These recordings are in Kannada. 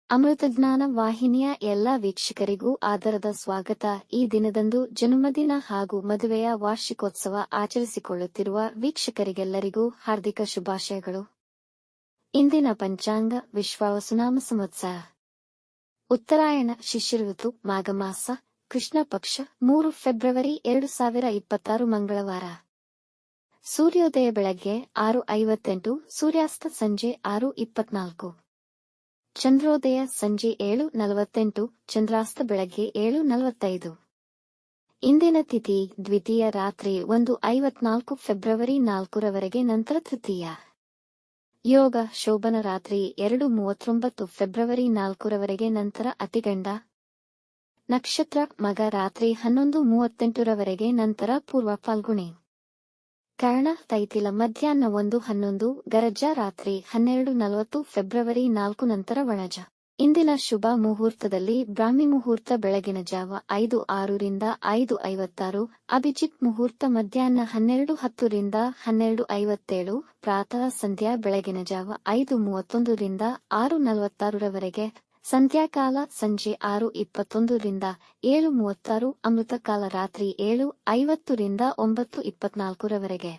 ಅಮೃತಜ್ಞಾನ ವಾಹಿನಿಯ ಎಲ್ಲಾ ವೀಕ್ಷಕರಿಗೂ ಆದರದ ಸ್ವಾಗತ. ಈ ದಿನದಂದು ಜನ್ಮದಿನ ಹಾಗೂ ಮದುವೆಯ ವಾರ್ಷಿಕೋತ್ಸವ ಆಚರಿಸಿಕೊಳ್ಳುತ್ತಿರುವ ವೀಕ್ಷಕರಿಗೆಲ್ಲರಿಗೂ ಹಾರ್ದಿಕ ಶುಭಾಶಯಗಳು. ಇಂದಿನ ಪಂಚಾಂಗ ವಿಶ್ವಾವಸುನಾಮ ಸಂವತ್ಸರ ಉತ್ತರಾಯಣ ಶಿಶಿರ ಋತು ಮಾಘಮಾಸ ಕೃಷ್ಣ ಪಕ್ಷ 3 ಫೆಬ್ರವರಿ 2026 ಮಂಗಳವಾರ. ಸೂರ್ಯೋದಯ ಬೆಳಗ್ಗೆ 6:58, ಸೂರ್ಯಾಸ್ತ ಸಂಜೆ 6:24. ಚಂದ್ರೋದಯ ಸಂಜೆ 7:48, ಚಂದ್ರಾಸ್ತ ಬೆಳಗ್ಗೆ 7:45. ಇಂದಿನ ತಿಥಿ ದ್ವಿತೀಯ ರಾತ್ರಿ 1:54 ಫೆಬ್ರವರಿ 4ರವರೆಗೆ, ನಂತರ ತೃತೀಯ. ಯೋಗ ಶೋಭನ ರಾತ್ರಿ 2:39 ಫೆಬ್ರವರಿ 4ರವರೆಗೆ, ನಂತರ ಅತಿಗಂಡ. ನಕ್ಷತ್ರ ಮಗ ರಾತ್ರಿ 11:38ರವರೆಗೆ, ನಂತರ ಪೂರ್ವ ಫಾಲ್ಗುಣಿ. ಕರ್ಣ ತೈತಿಲ ಮಧ್ಯಾಹ್ನ 1:11, ಗರಜ ರಾತ್ರಿ 12:40 ಫೆಬ್ರವರಿ 4 ನಂತರ ವಣಜ. ಇಂದಿನ ಶುಭ ಮುಹೂರ್ತದಲ್ಲಿ ಬ್ರಾಹ್ಮಿ ಮುಹೂರ್ತ ಬೆಳಗಿನ ಜಾವ 5:06 ರಿಂದ 5:56, ಅಭಿಜಿತ್ ಮುಹೂರ್ತ ಮಧ್ಯಾಹ್ನ 12:10 ರಿಂದ 12:57, ಪ್ರಾತಃ ಸಂಧ್ಯಾ ಬೆಳಗಿನ ಜಾವ 5:31 ರಿಂದ 6:46ರವರೆಗೆ, ಸಂಧ್ಯಾಕಾಲ ಸಂಜೆ 6:21 ರಿಂದ 7:36, ಅಮೃತಕಾಲ ರಾತ್ರಿ 7:50 ರಿಂದ 9:24ರವರೆಗೆ.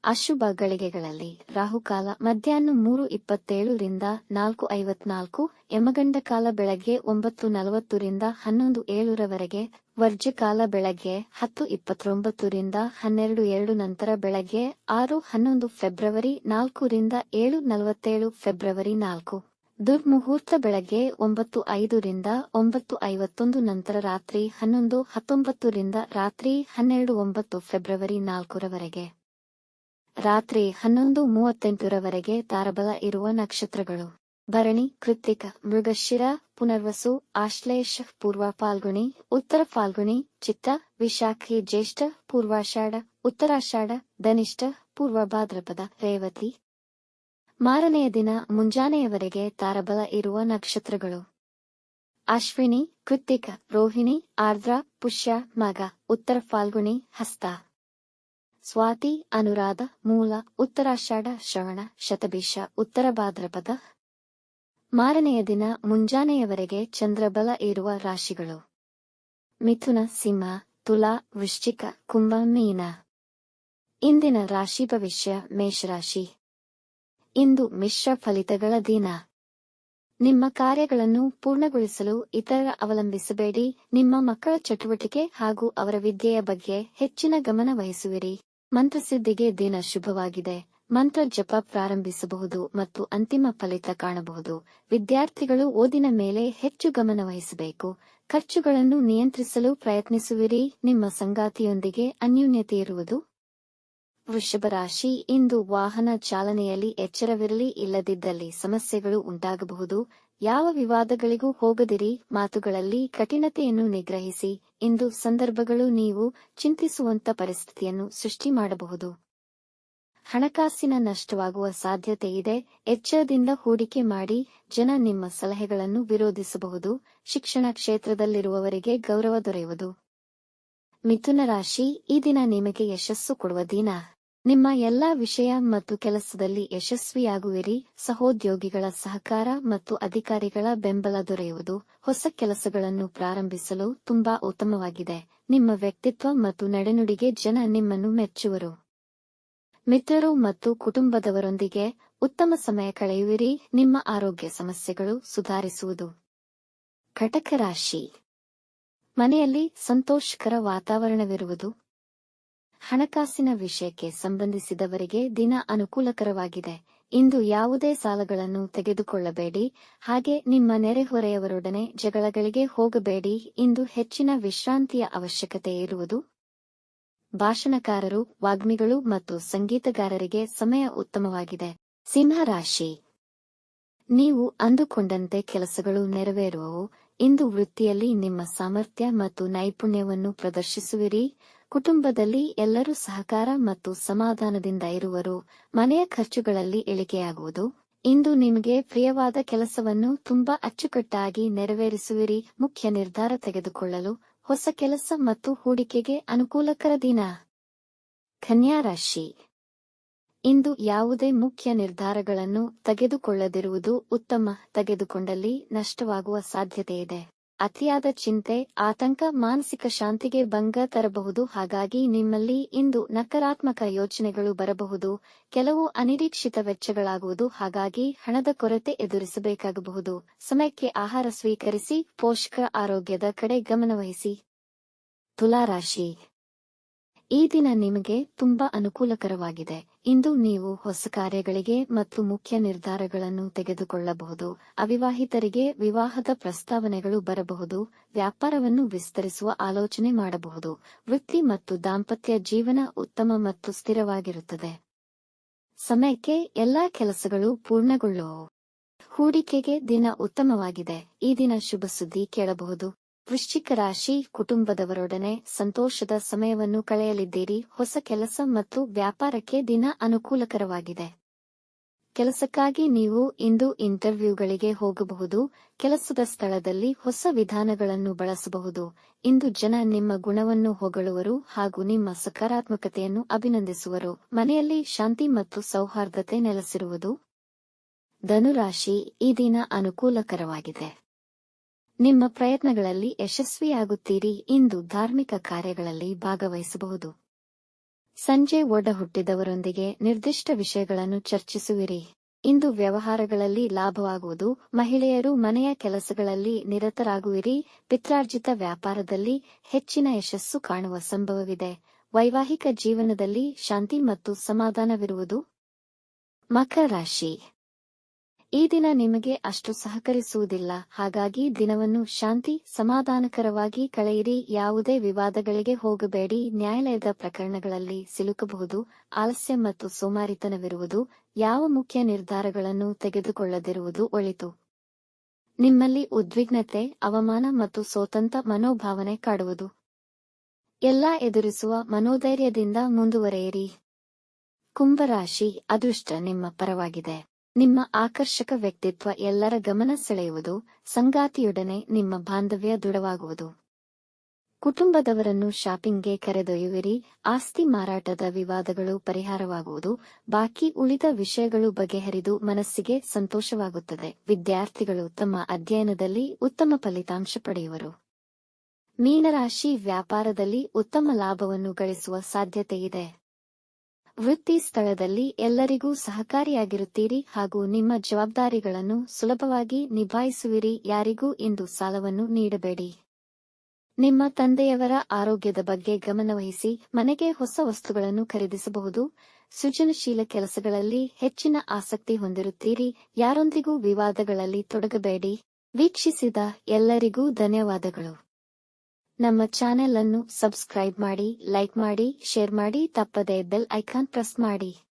ಅಶುಭ ಗಳಿಗೆಗಳಲ್ಲಿ ರಾಹುಕಾಲ ಮಧ್ಯಾಹ್ನ 3:27 ರಿಂದ 4:54, ಯಮಗಂಡ ಕಾಲ ಬೆಳಗ್ಗೆ 9:40 ರಿಂದ 11:07ರವರೆಗೆ, ವರ್ಜ್ಯಕಾಲ ಬೆಳಗ್ಗೆ 10:29 ರಿಂದ 12:02, ನಂತರ ಬೆಳಗ್ಗೆ 6:11 ಫೆಬ್ರವರಿ 4 ರಿಂದ 7:47 ಫೆಬ್ರವರಿ 4. ದುರ್ಮುಹೂರ್ತ ಬೆಳಗ್ಗೆ 9:05 ರಿಂದ 9:51, ನಂತರ ರಾತ್ರಿ 11:19 ರಿಂದ ರಾತ್ರಿ 12:09 ಫೆಬ್ರವರಿ 4ರವರೆಗೆ. ರಾತ್ರಿ 11:38ರವರೆಗೆ ತಾರಬಲ ಇರುವ ನಕ್ಷತ್ರಗಳು: ಭರಣಿ, ಕೃತ್ತಿಕ, ಮೃಗಶಿರ, ಪುನರ್ವಸು, ಆಶ್ಲೇಷ, ಪೂರ್ವ ಫಾಲ್ಗುಣಿ, ಉತ್ತರ ಫಾಲ್ಗುಣಿ, ಚಿತ್ತ, ವಿಶಾಖಿ, ಜ್ಯೇಷ್ಠ, ಪೂರ್ವಾಷಾಢ, ಉತ್ತರಾಷಾಢ, ಧನಿಷ್ಠ, ಪೂರ್ವ ಭಾದ್ರಪದ, ರೇವತಿ. ಮಾರನೆಯ ದಿನ ಮುಂಜಾನೆಯವರೆಗೆ ತಾರಬಲ ಇರುವ ನಕ್ಷತ್ರಗಳು: ಅಶ್ವಿನಿ, ಕೃತ್ತಿಕ, ರೋಹಿಣಿ, ಆರ್ದ್ರ, ಪುಷ್ಯ, ಮಗ, ಉತ್ತರ ಫಾಲ್ಗುಣಿ, ಹಸ್ತ. ಸ್ವಾತಿ, ಅನುರಾಧ, ಮೂಲ, ಉತ್ತರಾಷಾಢ, ಶ್ರವಣ, ಶತಭಿಷ, ಉತ್ತರ ಭಾದ್ರಪದ. ಮಾರನೆಯ ದಿನ ಮುಂಜಾನೆಯವರೆಗೆ ಚಂದ್ರಬಲ ಇರುವ ರಾಶಿಗಳು: ಮಿಥುನ, ಸಿಂಹ, ತುಲಾ, ವೃಶ್ಚಿಕ, ಕುಂಭ, ಮೀನ. ಇಂದಿನ ರಾಶಿ ಭವಿಷ್ಯ: ಮೇಷರಾಶಿ. ಇಂದು ಮಿಶ್ರ ಫಲಿತಗಳ ದಿನ. ನಿಮ್ಮ ಕಾರ್ಯಗಳನ್ನು ಪೂರ್ಣಗೊಳಿಸಲು ಇತರರ ಅವಲಂಬಿಸಬೇಡಿ. ನಿಮ್ಮ ಮಕ್ಕಳ ಚಟುವಟಿಕೆ ಹಾಗೂ ಅವರ ವಿದ್ಯೆಯ ಬಗ್ಗೆ ಹೆಚ್ಚಿನ ಗಮನ ವಹಿಸುವಿರಿ. ಮಂತ್ರಸಿದ್ಧಿಗೆ ದಿನ ಶುಭವಾಗಿದೆ. ಮಂತ್ರ ಜಪ ಪ್ರಾರಂಭಿಸಬಹುದು ಮತ್ತು ಅಂತಿಮ ಫಲಿತ ಕಾಣಬಹುದು. ವಿದ್ಯಾರ್ಥಿಗಳು ಓದಿನ ಮೇಲೆ ಹೆಚ್ಚು ಗಮನ ವಹಿಸಬೇಕು. ಖರ್ಚುಗಳನ್ನು ನಿಯಂತ್ರಿಸಲು ಪ್ರಯತ್ನಿಸುವಿರಿ. ನಿಮ್ಮ ಸಂಗಾತಿಯೊಂದಿಗೆ ಅನ್ಯೋನ್ಯತೆ ಇರುವುದು. ವೃಷಭ ರಾಶಿ. ಇಂದು ವಾಹನ ಚಾಲನೆಯಲ್ಲಿ ಎಚ್ಚರವಿರಲಿ, ಇಲ್ಲದಿದ್ದಲ್ಲಿ ಸಮಸ್ಯೆಗಳು ಉಂಟಾಗಬಹುದು. ಯಾವ ವಿವಾದಗಳಿಗೂ ಹೋಗದಿರಿ. ಮಾತುಗಳಲ್ಲಿ ಕಠಿಣತೆಯನ್ನು ನಿಗ್ರಹಿಸಿ. ಇಂದು ಸಂದರ್ಭಗಳು ನೀವು ಚಿಂತಿಸುವಂತ ಪರಿಸ್ಥಿತಿಯನ್ನು ಸೃಷ್ಟಿ ಮಾಡಬಹುದು. ಹಣಕಾಸಿನ ನಷ್ಟವಾಗುವ ಸಾಧ್ಯತೆ ಇದೆ. ಎಚ್ಚರದಿಂದ ಹೂಡಿಕೆ ಮಾಡಿ. ಜನ ನಿಮ್ಮ ಸಲಹೆಗಳನ್ನು ವಿರೋಧಿಸಬಹುದು. ಶಿಕ್ಷಣ ಕ್ಷೇತ್ರದಲ್ಲಿರುವವರಿಗೆ ಗೌರವ ದೊರೆಯುವುದು. ಮಿಥುನ ರಾಶಿ. ಈ ದಿನ ನಿಮಗೆ ಯಶಸ್ಸು ಕೊಡುವ ದಿನ. ನಿಮ್ಮ ಎಲ್ಲಾ ವಿಷಯ ಮತ್ತು ಕೆಲಸದಲ್ಲಿ ಯಶಸ್ವಿಯಾಗುವಿರಿ. ಸಹೋದ್ಯೋಗಿಗಳ ಸಹಕಾರ ಮತ್ತು ಅಧಿಕಾರಿಗಳ ಬೆಂಬಲ ದೊರೆಯುವುದು. ಹೊಸ ಕೆಲಸಗಳನ್ನು ಪ್ರಾರಂಭಿಸಲು ತುಂಬಾ ಉತ್ತಮವಾಗಿದೆ. ನಿಮ್ಮ ವ್ಯಕ್ತಿತ್ವ ಮತ್ತು ನಡೆನುಡಿಗೆ ಜನ ನಿಮ್ಮನ್ನು ಮೆಚ್ಚುವರು. ಮಿತ್ರರು ಮತ್ತು ಕುಟುಂಬದವರೊಂದಿಗೆ ಉತ್ತಮ ಸಮಯ ಕಳೆಯುವಿರಿ. ನಿಮ್ಮ ಆರೋಗ್ಯ ಸಮಸ್ಯೆಗಳು ಸುಧಾರಿಸುವುದು. ಕಟಕ ರಾಶಿ. ಮನೆಯಲ್ಲಿ ಸಂತೋಷಕರ ವಾತಾವರಣವಿರುವುದು. ಹಣಕಾಸಿನ ವಿಷಯಕ್ಕೆ ಸಂಬಂಧಿಸಿದವರಿಗೆ ದಿನ ಅನುಕೂಲಕರವಾಗಿದೆ. ಇಂದು ಯಾವುದೇ ಸಾಲಗಳನ್ನು ತೆಗೆದುಕೊಳ್ಳಬೇಡಿ. ಹಾಗೆ ನಿಮ್ಮ ನೆರೆಹೊರೆಯವರೊಡನೆ ಜಗಳಗಳಿಗೆ ಹೋಗಬೇಡಿ. ಇಂದು ಹೆಚ್ಚಿನ ವಿಶ್ರಾಂತಿಯ ಅವಶ್ಯಕತೆ ಇರುವುದು. ಭಾಷಣಕಾರರು, ವಾಗ್ಮಿಗಳು ಮತ್ತು ಸಂಗೀತಗಾರರಿಗೆ ಸಮಯ ಉತ್ತಮವಾಗಿದೆ. ಸಿಂಹ ರಾಶಿ. ನೀವು ಅಂದುಕೊಂಡಂತೆ ಕೆಲಸಗಳು ನೆರವೇರುವವು. ಇಂದು ವೃತ್ತಿಯಲ್ಲಿ ನಿಮ್ಮ ಸಾಮರ್ಥ್ಯ ಮತ್ತು ನೈಪುಣ್ಯವನ್ನು ಪ್ರದರ್ಶಿಸುವಿರಿ. ಕುಟುಂಬದಲ್ಲಿ ಎಲ್ಲರೂ ಸಹಕಾರ ಮತ್ತು ಸಮಾಧಾನದಿಂದ ಇರುವರು. ಮನೆಯ ಖರ್ಚುಗಳಲ್ಲಿ ಇಳಿಕೆಯಾಗುವುದು. ಇಂದು ನಿಮಗೆ ಪ್ರಿಯವಾದ ಕೆಲಸವನ್ನು ತುಂಬಾ ಅಚ್ಚುಕಟ್ಟಾಗಿ ನೆರವೇರಿಸುವಿರಿ. ಮುಖ್ಯ ನಿರ್ಧಾರ ತೆಗೆದುಕೊಳ್ಳಲು ಹೊಸ ಕೆಲಸ ಮತ್ತು ಹೂಡಿಕೆಗೆ ಅನುಕೂಲಕರ ದಿನ. ಕನ್ಯಾ ರಾಶಿ. ಇಂದು ಯಾವುದೇ ಮುಖ್ಯ ನಿರ್ಧಾರಗಳನ್ನು ತೆಗೆದುಕೊಳ್ಳದಿರುವುದು ಉತ್ತಮ. ತೆಗೆದುಕೊಂಡಲ್ಲಿ ನಷ್ಟವಾಗುವ ಸಾಧ್ಯತೆಯಿದೆ. ಅತಿಯಾದ ಚಿಂತೆ, ಆತಂಕ ಮಾನಸಿಕ ಶಾಂತಿಗೆ ಭಂಗ ತರಬಹುದು. ಹಾಗಾಗಿ ನಿಮ್ಮಲ್ಲಿ ಇಂದು ನಕಾರಾತ್ಮಕ ಯೋಚನೆಗಳು ಬರಬಹುದು. ಕೆಲವು ಅನಿರೀಕ್ಷಿತ ವೆಚ್ಚಗಳಾಗುವುದು. ಹಾಗಾಗಿ ಹಣದ ಕೊರತೆ ಎದುರಿಸಬೇಕಾಗಬಹುದು. ಸಮಯಕ್ಕೆ ಆಹಾರ ಸ್ವೀಕರಿಸಿ, ಪೋಷಕ ಆರೋಗ್ಯದ ಕಡೆ ಗಮನವಹಿಸಿ. ತುಲಾರಾಶಿ, ಈ ದಿನ ನಿಮಗೆ ತುಂಬಾ ಅನುಕೂಲಕರವಾಗಿದೆ. ಇಂದು ನೀವು ಹೊಸ ಕಾರ್ಯಗಳಿಗೆ ಮತ್ತು ಮುಖ್ಯ ನಿರ್ಧಾರಗಳನ್ನು ತೆಗೆದುಕೊಳ್ಳಬಹುದು. ಅವಿವಾಹಿತರಿಗೆ ವಿವಾಹದ ಪ್ರಸ್ತಾವನೆಗಳು ಬರಬಹುದು. ವ್ಯಾಪಾರವನ್ನು ವಿಸ್ತರಿಸುವ ಆಲೋಚನೆ ಮಾಡಬಹುದು. ವೃತ್ತಿ ಮತ್ತು ದಾಂಪತ್ಯ ಜೀವನ ಉತ್ತಮ ಮತ್ತು ಸ್ಥಿರವಾಗಿರುತ್ತದೆ. ಸಮಯಕ್ಕೆ ಎಲ್ಲಾ ಕೆಲಸಗಳು ಪೂರ್ಣಗೊಳ್ಳುವವು. ಹೂಡಿಕೆಗೆ ದಿನ ಉತ್ತಮವಾಗಿದೆ. ಈ ದಿನ ಶುಭ ಸುದ್ದಿ ಕೇಳಬಹುದು. ವೃಶ್ಚಿಕ ರಾಶಿ, ಕುಟುಂಬದವರೊಡನೆ ಸಂತೋಷದ ಸಮಯವನ್ನು ಕಳೆಯಲಿದ್ದೀರಿ. ಹೊಸ ಕೆಲಸ ಮತ್ತು ವ್ಯಾಪಾರಕ್ಕೆ ದಿನ ಅನುಕೂಲಕರವಾಗಿದೆ. ಕೆಲಸಕ್ಕಾಗಿ ನೀವು ಇಂದು ಇಂಟರ್ವ್ಯೂಗಳಿಗೆ ಹೋಗಬಹುದು. ಕೆಲಸದ ಸ್ಥಳದಲ್ಲಿ ಹೊಸ ವಿಧಾನಗಳನ್ನು ಬಳಸಬಹುದು. ಇಂದು ಜನ ನಿಮ್ಮ ಗುಣವನ್ನು ಹೊಗಳುವರು ಹಾಗೂ ನಿಮ್ಮ ಸಕಾರಾತ್ಮಕತೆಯನ್ನು ಅಭಿನಂದಿಸುವರು. ಮನೆಯಲ್ಲಿ ಶಾಂತಿ ಮತ್ತು ಸೌಹಾರ್ದತೆ ನೆಲೆಸಿರುವುದು. ಧನುರಾಶಿ, ಈ ದಿನ ಅನುಕೂಲಕರವಾಗಿದೆ. ನಿಮ್ಮ ಪ್ರಯತ್ನಗಳಲ್ಲಿ ಯಶಸ್ವಿಯಾಗುತ್ತೀರಿ. ಇಂದು ಧಾರ್ಮಿಕ ಕಾರ್ಯಗಳಲ್ಲಿ ಭಾಗವಹಿಸಬಹುದು. ಸಂಜೆ ಒಡ ಹುಟ್ಟಿದವರೊಂದಿಗೆ ನಿರ್ದಿಷ್ಟ ವಿಷಯಗಳನ್ನು ಚರ್ಚಿಸುವಿರಿ. ಇಂದು ವ್ಯವಹಾರಗಳಲ್ಲಿ ಲಾಭವಾಗುವುದು. ಮಹಿಳೆಯರು ಮನೆಯ ಕೆಲಸಗಳಲ್ಲಿ ನಿರತರಾಗುವಿರಿ. ಪಿತ್ರಾರ್ಜಿತ ವ್ಯಾಪಾರದಲ್ಲಿ ಹೆಚ್ಚಿನ ಯಶಸ್ಸು ಕಾಣುವ ಸಂಭವವಿದೆ. ವೈವಾಹಿಕ ಜೀವನದಲ್ಲಿ ಶಾಂತಿ ಮತ್ತು ಸಮಾಧಾನವಿರುವುದು. ಮಕರ ರಾಶಿ, ಈ ದಿನ ನಿಮಗೆ ಅಷ್ಟು ಸಹಕರಿಸುವುದಿಲ್ಲ. ಹಾಗಾಗಿ ದಿನವನ್ನು ಶಾಂತಿ ಸಮಾಧಾನಕರವಾಗಿ ಕಳೆಯಿರಿ. ಯಾವುದೇ ವಿವಾದಗಳಿಗೆ ಹೋಗಬೇಡಿ. ನ್ಯಾಯಾಲಯದ ಪ್ರಕರಣಗಳಲ್ಲಿ ಸಿಲುಕಬಹುದು. ಆಲಸ್ಯ ಮತ್ತು ಸೋಮಾರಿತನವಿರುವುದು. ಯಾವ ಮುಖ್ಯ ನಿರ್ಧಾರಗಳನ್ನು ತೆಗೆದುಕೊಳ್ಳದಿರುವುದು ಒಳಿತು. ನಿಮ್ಮಲ್ಲಿ ಉದ್ವಿಗ್ನತೆ, ಅವಮಾನ ಮತ್ತು ಸೋತಂತ ಮನೋಭಾವನೆ ಕಾಡುವುದು. ಎಲ್ಲಾ ಎದುರಿಸುವ ಮನೋಧೈರ್ಯದಿಂದ ಮುಂದುವರೆಯಿರಿ. ಕುಂಭರಾಶಿ, ಅದೃಷ್ಟ ನಿಮ್ಮ ಪರವಾಗಿದೆ. ನಿಮ್ಮ ಆಕರ್ಷಕ ವ್ಯಕ್ತಿತ್ವ ಎಲ್ಲರ ಗಮನ ಸೆಳೆಯುವುದು. ಸಂಗಾತಿಯೊಡನೆ ನಿಮ್ಮ ಬಾಂಧವ್ಯ ದೃಢವಾಗುವುದು. ಕುಟುಂಬದವರನ್ನು ಶಾಪಿಂಗ್ಗೆ ಕರೆದೊಯ್ಯುವಿರಿ. ಆಸ್ತಿ ಮಾರಾಟದ ವಿವಾದಗಳು ಪರಿಹಾರವಾಗುವುದು. ಬಾಕಿ ಉಳಿದ ವಿಷಯಗಳು ಬಗೆಹರಿದು ಮನಸ್ಸಿಗೆ ಸಂತೋಷವಾಗುತ್ತದೆ. ವಿದ್ಯಾರ್ಥಿಗಳು ತಮ್ಮ ಅಧ್ಯಯನದಲ್ಲಿ ಉತ್ತಮ ಫಲಿತಾಂಶ ಪಡೆಯುವರು. ಮೀನರಾಶಿ, ವ್ಯಾಪಾರದಲ್ಲಿ ಉತ್ತಮ ಲಾಭವನ್ನು ಗಳಿಸುವ ಸಾಧ್ಯತೆಯಿದೆ. ವೃತ್ತಿ ಸ್ಥಳದಲ್ಲಿ ಎಲ್ಲರಿಗೂ ಸಹಕಾರಿಯಾಗಿರುತ್ತೀರಿ ಹಾಗೂ ನಿಮ್ಮ ಜವಾಬ್ದಾರಿಗಳನ್ನು ಸುಲಭವಾಗಿ ನಿಭಾಯಿಸುವಿರಿ. ಯಾರಿಗೂ ಇಂದು ಸಾಲವನ್ನು ನೀಡಬೇಡಿ. ನಿಮ್ಮ ತಂದೆಯವರ ಆರೋಗ್ಯದ ಬಗ್ಗೆ ಗಮನವಹಿಸಿ. ಮನೆಗೆ ಹೊಸ ವಸ್ತುಗಳನ್ನು ಖರೀದಿಸಬಹುದು. ಸೃಜನಶೀಲ ಕೆಲಸಗಳಲ್ಲಿ ಹೆಚ್ಚಿನ ಆಸಕ್ತಿ ಹೊಂದಿರುತ್ತೀರಿ. ಯಾರೊಂದಿಗೂ ವಿವಾದಗಳಲ್ಲಿ ತೊಡಗಬೇಡಿ. ವೀಕ್ಷಿಸಿದ ಎಲ್ಲರಿಗೂ ಧನ್ಯವಾದಗಳು. ನಮ್ಮ ಚಾನೆಲ್ ಅನ್ನು ಸಬ್ಸ್ಕ್ರೈಬ್ ಮಾಡಿ, ಲೈಕ್ ಮಾಡಿ, ಶೇರ್ ಮಾಡಿ. ತಪ್ಪದೇ ಬೆಲ್ ಐಕಾನ್ ಪ್ರೆಸ್ ಮಾಡಿ.